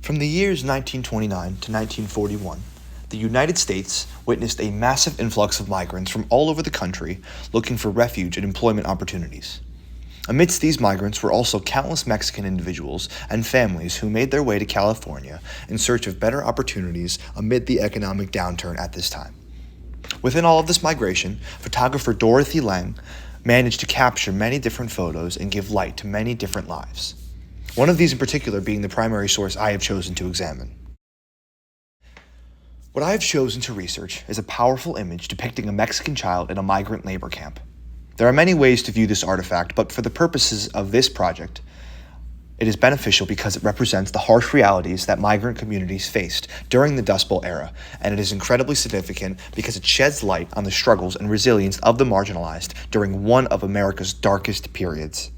From the years 1929 to 1941, the United States witnessed a massive influx of migrants from all over the country looking for refuge and employment opportunities. Amidst these migrants were also countless Mexican individuals and families who made their way to California in search of better opportunities amid the economic downturn at this time. Within all of this migration, photographer Dorothy Lang managed to capture many different photos and give light to many different lives. One of these in particular being the primary source I have chosen to examine. What I have chosen to research is a powerful image depicting a Mexican child in a migrant labor camp. There are many ways to view this artifact, but for the purposes of this project, it is beneficial because it represents the harsh realities that migrant communities faced during the Dust Bowl era, and it is incredibly significant because it sheds light on the struggles and resilience of the marginalized during one of America's darkest periods.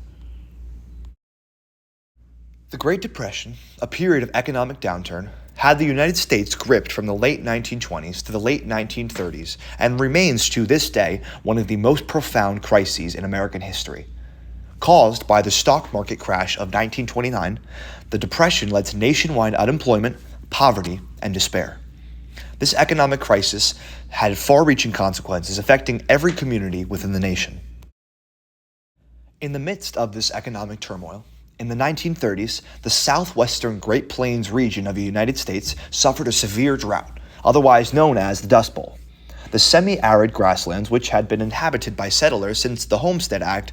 The Great Depression, a period of economic downturn, had the United States gripped from the late 1920s to the late 1930s and remains to this day one of the most profound crises in American history. Caused by the stock market crash of 1929, the Depression led to nationwide unemployment, poverty, and despair. This economic crisis had far-reaching consequences affecting every community within the nation. In the midst of this economic turmoil, in the 1930s, the southwestern Great Plains region of the United States suffered a severe drought, otherwise known as the Dust Bowl. The semi-arid grasslands, which had been inhabited by settlers since the Homestead Act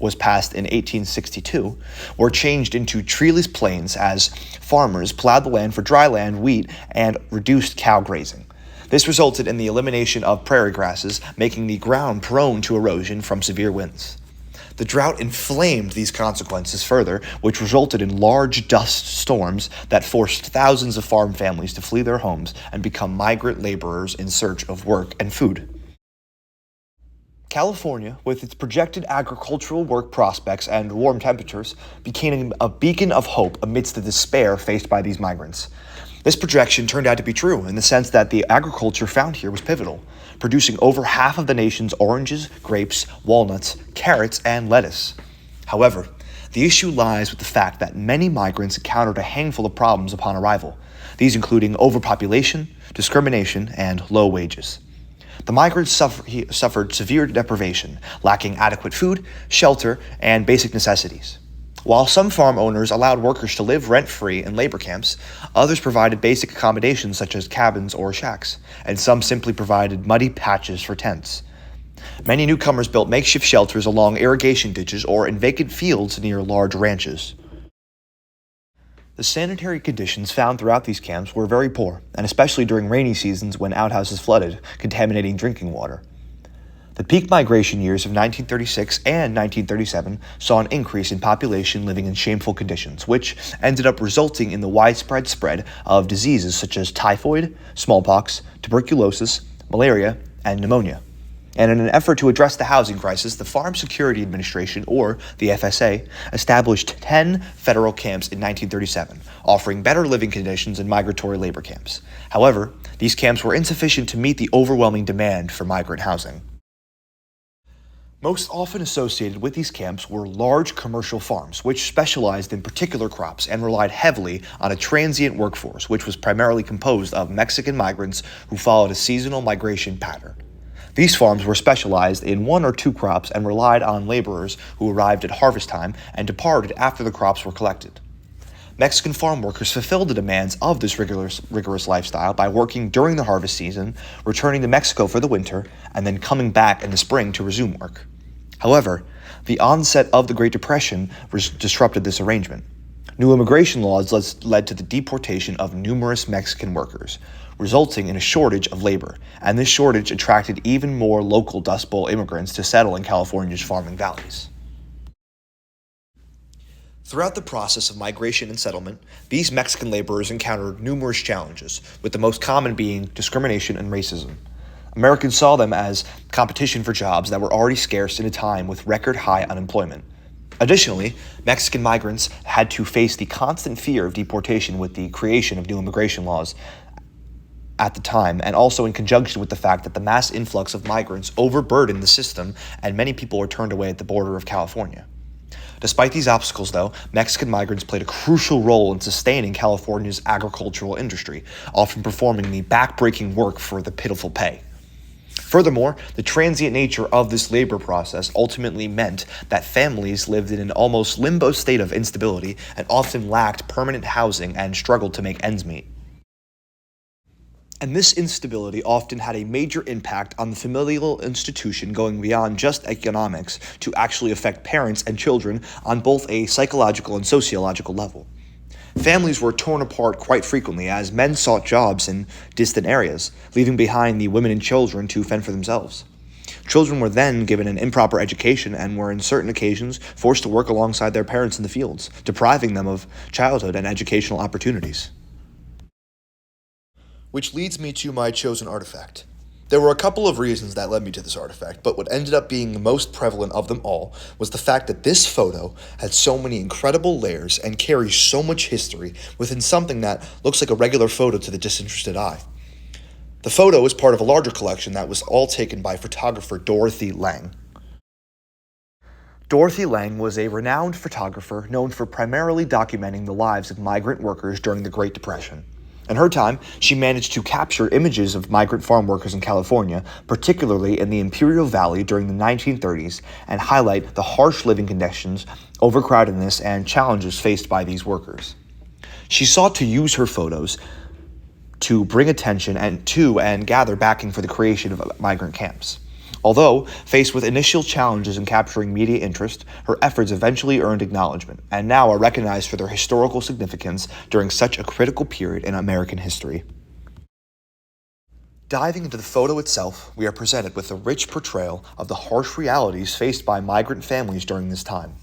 was passed in 1862, were changed into treeless plains as farmers plowed the land for dry land, wheat, and reduced cow grazing. This resulted in the elimination of prairie grasses, making the ground prone to erosion from severe winds. The drought inflamed these consequences further, which resulted in large dust storms that forced thousands of farm families to flee their homes and become migrant laborers in search of work and food. California, with its projected agricultural work prospects and warm temperatures, became a beacon of hope amidst the despair faced by these migrants. This projection turned out to be true in the sense that the agriculture found here was pivotal, producing over half of the nation's oranges, grapes, walnuts, carrots, and lettuce. However, the issue lies with the fact that many migrants encountered a handful of problems upon arrival, these including overpopulation, discrimination, and low wages. The migrants suffered severe deprivation, lacking adequate food, shelter, and basic necessities. While some farm owners allowed workers to live rent-free in labor camps, others provided basic accommodations such as cabins or shacks, and some simply provided muddy patches for tents. Many newcomers built makeshift shelters along irrigation ditches or in vacant fields near large ranches. The sanitary conditions found throughout these camps were very poor, and especially during rainy seasons when outhouses flooded, contaminating drinking water. The peak migration years of 1936 and 1937 saw an increase in population living in shameful conditions, which ended up resulting in the widespread spread of diseases such as typhoid, smallpox, tuberculosis, malaria, and pneumonia. And in an effort to address the housing crisis, the Farm Security Administration, or the FSA, established 10 federal camps in 1937, offering better living conditions than migratory labor camps. However, these camps were insufficient to meet the overwhelming demand for migrant housing. Most often associated with these camps were large commercial farms, which specialized in particular crops and relied heavily on a transient workforce, which was primarily composed of Mexican migrants who followed a seasonal migration pattern. These farms were specialized in one or two crops and relied on laborers who arrived at harvest time and departed after the crops were collected. Mexican farm workers fulfilled the demands of this rigorous lifestyle by working during the harvest season, returning to Mexico for the winter, and then coming back in the spring to resume work. However, the onset of the Great Depression disrupted this arrangement. New immigration laws led to the deportation of numerous Mexican workers, resulting in a shortage of labor, and this shortage attracted even more local Dust Bowl immigrants to settle in California's farming valleys. Throughout the process of migration and settlement, these Mexican laborers encountered numerous challenges, with the most common being discrimination and racism. Americans saw them as competition for jobs that were already scarce in a time with record-high unemployment. Additionally, Mexican migrants had to face the constant fear of deportation with the creation of new immigration laws at the time, and also in conjunction with the fact that the mass influx of migrants overburdened the system and many people were turned away at the border of California. Despite these obstacles, though, Mexican migrants played a crucial role in sustaining California's agricultural industry, often performing the back-breaking work for the pitiful pay. Furthermore, the transient nature of this labor process ultimately meant that families lived in an almost limbo state of instability and often lacked permanent housing and struggled to make ends meet. And this instability often had a major impact on the familial institution, going beyond just economics to actually affect parents and children on both a psychological and sociological level. Families were torn apart quite frequently as men sought jobs in distant areas, leaving behind the women and children to fend for themselves. Children were then given an improper education and were, in certain occasions, forced to work alongside their parents in the fields, depriving them of childhood and educational opportunities. Which leads me to my chosen artifact. There were a couple of reasons that led me to this artifact, but what ended up being the most prevalent of them all was the fact that this photo had so many incredible layers and carries so much history within something that looks like a regular photo to the disinterested eye. The photo is part of a larger collection that was all taken by photographer Dorothy Lange. Dorothy Lange was a renowned photographer known for primarily documenting the lives of migrant workers during the Great Depression. In her time, she managed to capture images of migrant farm workers in California, particularly in the Imperial Valley during the 1930s, and highlight the harsh living conditions, overcrowdedness, and challenges faced by these workers. She sought to use her photos to bring attention and gather backing for the creation of migrant camps. Although faced with initial challenges in capturing media interest, her efforts eventually earned acknowledgement and now are recognized for their historical significance during such a critical period in American history. Diving into the photo itself, we are presented with a rich portrayal of the harsh realities faced by migrant families during this time.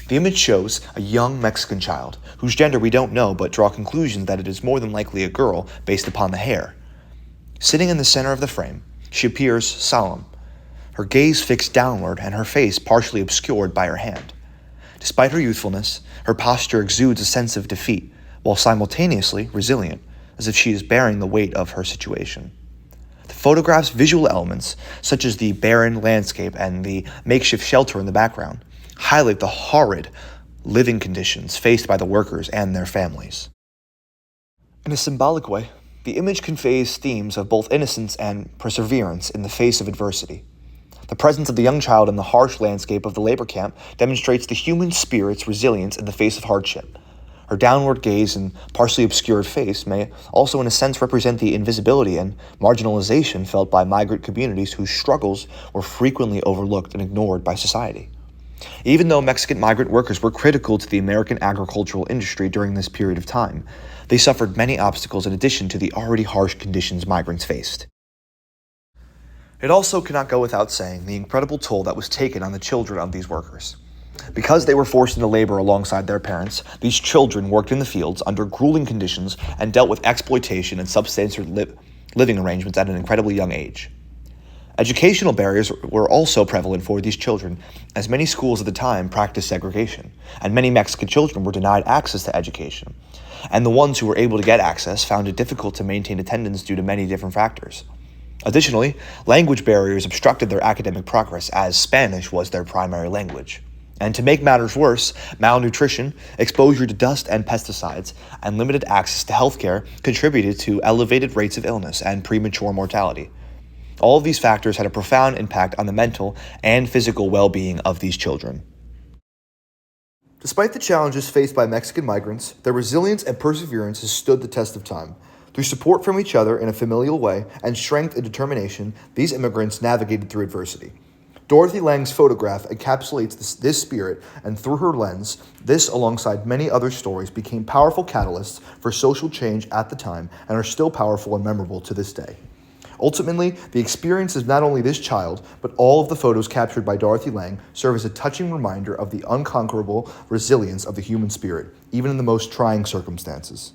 The image shows a young Mexican child, whose gender we don't know but draw conclusions that it is more than likely a girl based upon the hair. Sitting in the center of the frame, she appears solemn, her gaze fixed downward and her face partially obscured by her hand. Despite her youthfulness, her posture exudes a sense of defeat, while simultaneously resilient, as if she is bearing the weight of her situation. The photograph's visual elements, such as the barren landscape and the makeshift shelter in the background, highlight the horrid living conditions faced by the workers and their families. In a symbolic way, the image conveys themes of both innocence and perseverance in the face of adversity. The presence of the young child in the harsh landscape of the labor camp demonstrates the human spirit's resilience in the face of hardship. Her downward gaze and partially obscured face may also in a sense represent the invisibility and marginalization felt by migrant communities whose struggles were frequently overlooked and ignored by society. Even though Mexican migrant workers were critical to the American agricultural industry during this period of time, they suffered many obstacles in addition to the already harsh conditions migrants faced. It also cannot go without saying the incredible toll that was taken on the children of these workers. Because they were forced into labor alongside their parents, these children worked in the fields under grueling conditions and dealt with exploitation and substandard living arrangements at an incredibly young age. Educational barriers were also prevalent for these children, as many schools at the time practiced segregation, and many Mexican children were denied access to education. And the ones who were able to get access found it difficult to maintain attendance due to many different factors. Additionally, language barriers obstructed their academic progress as Spanish was their primary language. And to make matters worse, malnutrition, exposure to dust and pesticides, and limited access to healthcare contributed to elevated rates of illness and premature mortality. All of these factors had a profound impact on the mental and physical well-being of these children. Despite the challenges faced by Mexican migrants, their resilience and perseverance has stood the test of time. Through support from each other in a familial way and strength and determination, these immigrants navigated through adversity. Dorothy Lange's photograph encapsulates this spirit, and through her lens, this, alongside many other stories, became powerful catalysts for social change at the time and are still powerful and memorable to this day. Ultimately, the experience of not only this child, but all of the photos captured by Dorothy Lange serve as a touching reminder of the unconquerable resilience of the human spirit, even in the most trying circumstances.